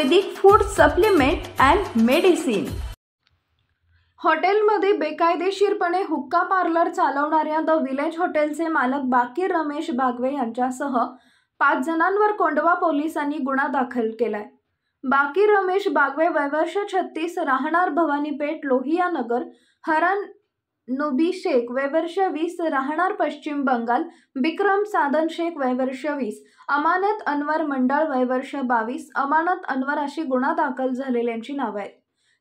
Ayurvedic food supplement and medicine. हॉटेलमध्ये बेकायदेशीरपणे हुक्का पार्लर चालवणाऱ्या द विलेज हॉटेलचे मालक बाकीर रमेश बागवे यांच्यासह 5 जणांवर कोंढवा पोलिसांनी गुन्हा दाखल केलाय। बाकीर रमेश बागवे वयवर्ष 36, राहणार भवानीपेठ लोहिया नगर, हरन नुबी शेख वयवर्ष 20, राहणार पश्चिम बंगाल, बिक्रम सादन शेख वयवर्ष 20, अमानत अनवर मंडळ वयवर्ष 22, अमानत अनवर अशी गुन्हा दाखल झालेल्यांची नावे आहेत।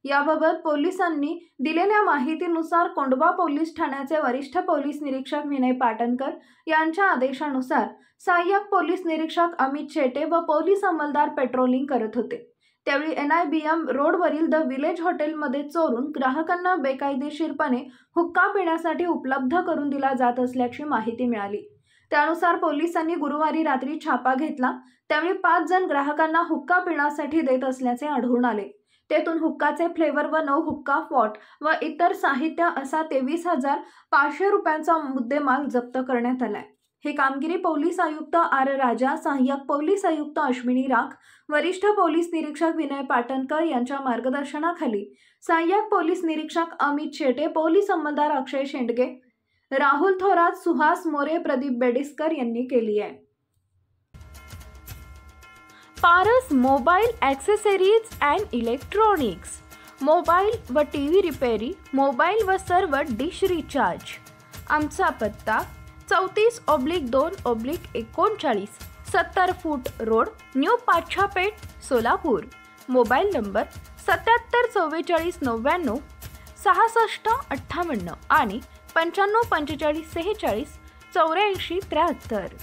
याबाबत पोलिसांनी दिलेल्या माहितीनुसार कोंढवा पोलीस ठाण्याचे वरिष्ठ पोलीस निरीक्षक विनय पाटणकर यांच्या आदेशानुसार सहाय्यक पोलीस निरीक्षक अमित शेटे व पोलीस अंमलदार पेट्रोलिंग करत होते। त्यावेळी NIBM रोडवरील द विलेज हॉटेलमध्ये चोरून ग्राहकांना बेकायदेशीरपणे हुक्का पिण्यासाठी उपलब्ध करून दिला जात असल्याची माहिती मिळाली। त्यानुसार पोलिसांनी गुरुवारी रात्री छापा घेतला। त्यावेळी 5 जण ग्राहकांना हुक्का पिण्यासाठी देत असल्याचे आढळून आले। तेथून हुक्काचे फ्लेवर व 9 हुक्का पॉट व इतर साहित्य असा 23,500 रुपयांचा मुद्देमाल जप्त करण्यात आलाय। ही कामगिरी पोलीस आयुक्त R राजा, सहाय्यक पोलीस आयुक्त अश्विनी राख, वरिष्ठ पोलीस निरीक्षक विनय पाटणकर यांच्या मार्गदर्शनाखाली सहाय्यक पोलीस निरीक्षक अमित शेटे, पोलीस अंमलदार अक्षय शेंडगे, राहुल थोरात, सुहास मोरे, प्रदीप बेडिस्कर यांनी केली आहे। Paras mobile accessories and electronics, mobile व TV रिपेरी, मोबाईल व सर्व डिश रिचार्ज। आमचा पत्ता 34/2/39, 70 फूट road, new Pachhapeth, Solapur. Mobile number 774499 6658 आणि 954546 8473।